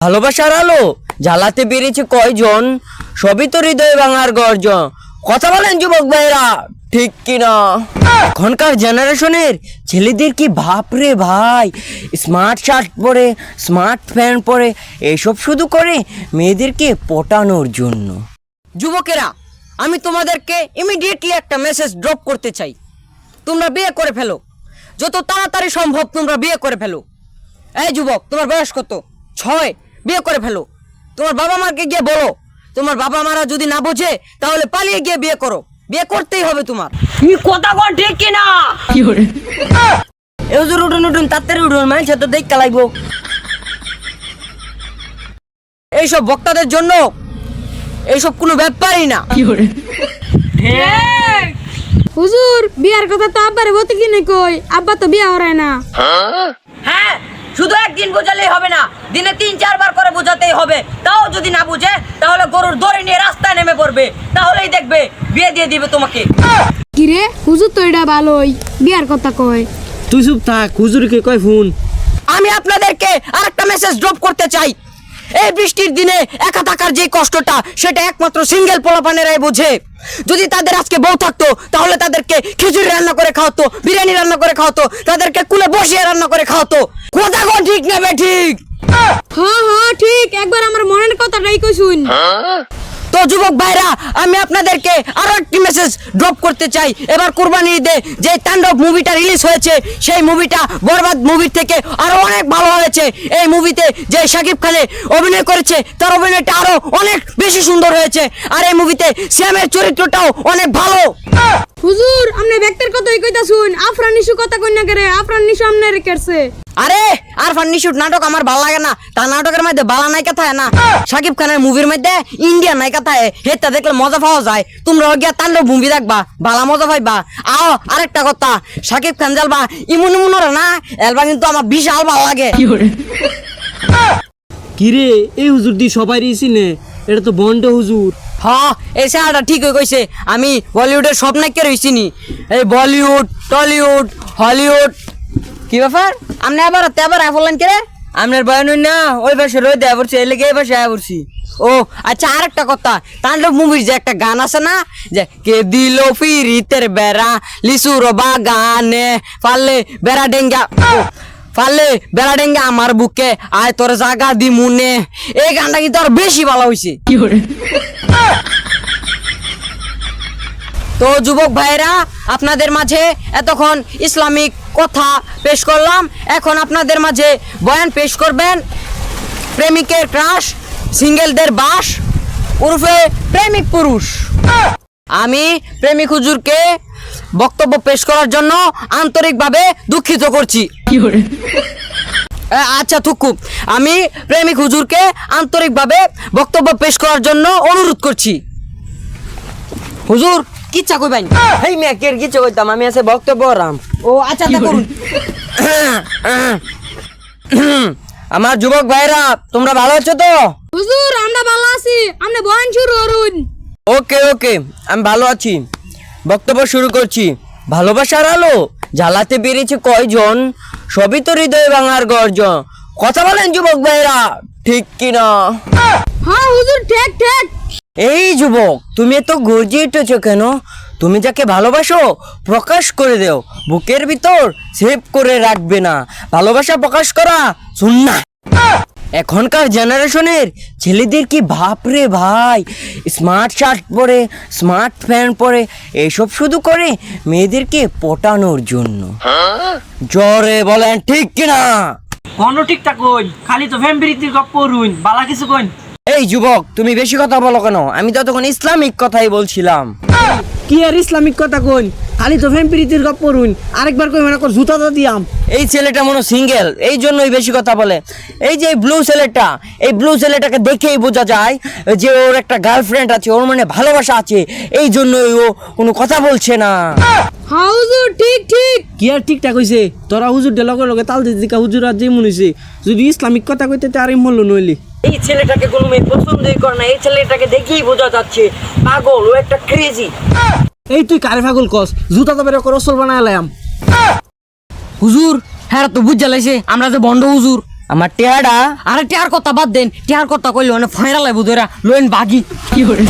ভালোবাসার আলো জ্বালাতে পেরেছে কয়জন, সবই তো হৃদয় ভাঙার গর্জন। কথা বলেন যুবক ভাইরা, ঠিক কিনা? এখনকার জেনারেশনের ছেলেদের কি ভাব রে ভাই, স্মার্ট শার্ট পরে, স্মার্ট প্যান্ট পরে, এসব শুধু করে মেয়েদেরকে পটানোর জন্য। যুবকেরা, আমি তোমাদেরকে ইমিডিয়েটলি একটা মেসেজ ড্রপ করতে চাই। তোমরা বিয়ে করে ফেলো, যত তাড়াতাড়ি সম্ভব তোমরা বিয়ে করে ফেলো। এই যুবক, তোমার বয়স কত? 6। বিয়ে করে ফেলো। তোমার বাবা মাকে গিয়ে বলো, তোমার বাবা মারা যদি না বোঝে তাহলে পালিয়ে গিয়ে বিয়ে করো। বিয়ে করতেই হবে তোমার। কি কথা কর, ঠিক কিনা? কি করে এই হুজুর, উঠুন উঠুন, তাড়াতাড়ি উঠুন, মানুষ তো দেখতে লাগবো। এইসব বক্তাদের জন্য এইসব কোনো ব্যাপারই না। কি করে হুজুর, বিয়ার কথা তো আব্বারে বলতে কি না কই, আব্বা তো বিয়া হরায় না। হ্যাঁ, শুধু একদিন বোঝালেই হবে না, দিনে 3-4 বার করে বোঝাতেই হবে। তাও যদি না বুঝে তাহলে গরুর দড়ি নিয়ে রাস্তায় নেমে পড়বে, তাহলেই দেখবে বিয়ে দিয়ে দিবে তোমাকে। কিরে হুজুর, তো এটা ভালোই বিয়ার কথা কয়। তুই চুপ থাক, হুজুরকে কয় ফোন। আমি আপনাদেরকে আরেকটা মেসেজ ড্রপ করতে চাই। এই বৃষ্টির দিনে একা থাকার যে কষ্টটা, সেটা একমাত্র সিঙ্গেল পোলাপানেরাই বোঝে। যদি তাদের আজকে বউ থাকতো তাহলে তাদেরকে খিচুড়ি রান্না করে খাওয়াতো, বিরিয়ানি রান্না করে খাওয়াতো, তাদেরকে কুলে বসিয়ে রান্না করে খাওয়াতো। কথা কোন ঠিক নেবে? ঠিক। হ্যাঁ হ্যাঁ ঠিক, একবার আমার মনের কথাটাই কই শুন। তো যুবক ভাইরা, আমি আপনাদেরকে আরো একটি মেসেজ ড্রপ করতে চাই। এবার কুরবানি ঈদে যে তাণ্ডব মুভিটা রিলিজ হয়েছে, সেই মুভিটা বরবাদ মুভির থেকে আরো অনেক ভালো হয়েছে। এই মুভিতে যে শাকিব খানে অভিনয় করেছে, তার অভিনয়টা আরো অনেক বেশি সুন্দর হয়েছে। আর এই মুভিতে শ্যামের চরিত্রটাও অনেক ভালো। হুজুর, আপনি ব্যক্তির কথাই কইতা শুন, আফরান নিশু কথা কই না করে, আফরান নিশু আমনে রেখেছে। আরে আর ফান্নিশুট নাটক আমার ভালো লাগে না। তার নাটকের মধ্যে বালা নায়িকা থাকে না, শাকিব খানের মুভির মধ্যে ইন্ডিয়ান নায়িকা থাকে, হেটা দেখলে মজা পাওয়া যায়। তোমরা গিয়া তাণ্ডব মুভি দেখবা, ভালো মজা পাইবা। আও আরেকটা কথা, শাকিব খান জালবা ইমুন ইমুন না এলবা, কিন্তু আমার বিশাল ভালো লাগে। কিরে, এই হুজুর দি সবাই চিনে, এটা তো বন্ড হুজুর। হ্যাঁ, এই স্যারটা ঠিকই কইছে। আমি বলিউডের সব নায়িকা রইছিনি। এই বলিউড, টলিউড, হলিউড। কি ব্যাপার, আপনি আবার বললেন কে? আপনার বয়ান না ওই পাশে রয়ে দেয়া পড়ছি, এই লেগে এই পাশে আয়া পড়ছি। ও আচ্ছা, আরেকটা কথা, তাণ্ডব মুভির যে একটা গান আছে না, যে কে দিল ফিরিতের বেড়া লিচুর বাগানে পারলে বেড়া ডেঙ্গা, পারলে বেড়া ডেঙ্গা আমার বুকে আয় তোর জাগা দি মুনে, এই গানটা কিন্তু আর বেশি ভালো হয়েছে। কি করে? তো যুবক ভাইরা, আপনাদের মাঝে এতক্ষণ ইসলামিক কথা পেশ করলাম। এখন আপনাদের মাঝে বয়ান পেশ করবেন প্রেমিকের ক্রাশ, সিঙ্গেলদের বাস উর্ফে প্রেমিক পুরুষ। আমি প্রেমিক হুজুরকে বক্তব্য পেশ করার জন্য আন্তরিকভাবে দুঃখিত করছি। আচ্ছা থুকু, আমি প্রেমিক হুজুরকে আন্তরিকভাবে বক্তব্য পেশ করার জন্য অনুরোধ করছি। হুজুর কিচ্ছা কইবেন? এই মেয়ের কিচ্ছা কইতাম, আমি আছে বক্তব্য রাম। ও আচ্ছা, তা করুন। আমার যুবক ভাইরা, তোমরা ভালো আছো তো? হুজুর, আমরা ভালো আছি, আপনি বয়ান শুরু করুন। ওকে ওকে, আমি ভালো আছি। বক্তব্য শুরু করছি। ভালোবাসার আলো জ্বালাতে পেরেছে কয়জন, সবই তো হৃদয় ভাঙার গর্জন। কথা বলেন যুবক ভাইরা, ঠিক কিনা? হ্যাঁ হুজুর, ঠিক ঠিক। এই যুবক, তুমি এত গর্জিয়ে উঠেছো কেন? তুমি যাকে ভালোবাসো প্রকাশ করে দেও, বুকের ভিতর সেভ করে রাখবে না। ভালোবাসা প্রকাশ করা সুন্নাহ। এখনকার জেনারেশনের ছেলেদের কি ভাব রে ভাই, স্মার্ট শার্ট পরে, স্মার্ট প্যান্ট পরে, এসব শুধু করে মেয়েদেরকে পটানোর জন্য। জোরে বলেন ঠিক কিনা? কোন ঠিকঠাক কই, খালি তো ফ্যামিলির গপ্প রুইন, বালা কিছু কইন। এই যুবক, তুমি বেশি কথা বলো কেন? আমি তো তখন ইসলামিক কথাই বলছিলাম। কি আর ইসলামিক কথা কইন, খালি তো ফ্যামিলির গপ্প রুইন। আরেকবার কই মানে কর জুতা তো দিয়াম। এই ছেলেটা মনে সিঙ্গেল, এই জন্যই বেশি কথা বলে। এই যে ব্লু ছেলেটা, এই ব্লু ছেলেটাকে দেখেই বোঝা যায় যে ওর একটা গার্লফ্রেন্ড আছে, ওর মানে ভালোবাসা আছে, এই জন্যই ও কোনো কথা বলছে না। হ্যাঁ হুজুর, ঠিক ঠিক। কি আর ঠিকঠাক হইছে, তোরা হুজুর ডে লগে লগে তাল দিকা হুজুর আর যে মনে হইছে, যদি ইসলামিক কথা কইতে আর মূল্য নইলি। এই ছেলেটাকে কোনো মেয়ে পছন্দই করে না, এই ছেলেটাকে দেখেই বোঝা যাচ্ছে পাগল, ও একটা ক্রেজি। এই তুই কারে পাগল কস, জুতা তো বেরে করসল বানায় লাম। হুজুর, হ্যাঁ তো বুঝা লাইছে আমরা যে বন্ড হুজুর। আমার টেহাডা আরে টিয়ার কথা বাদ দেন টিয়ার কথা কইলে অনেক ফাইনাল লাগবো ধরা লোয়েন বাগি কি করে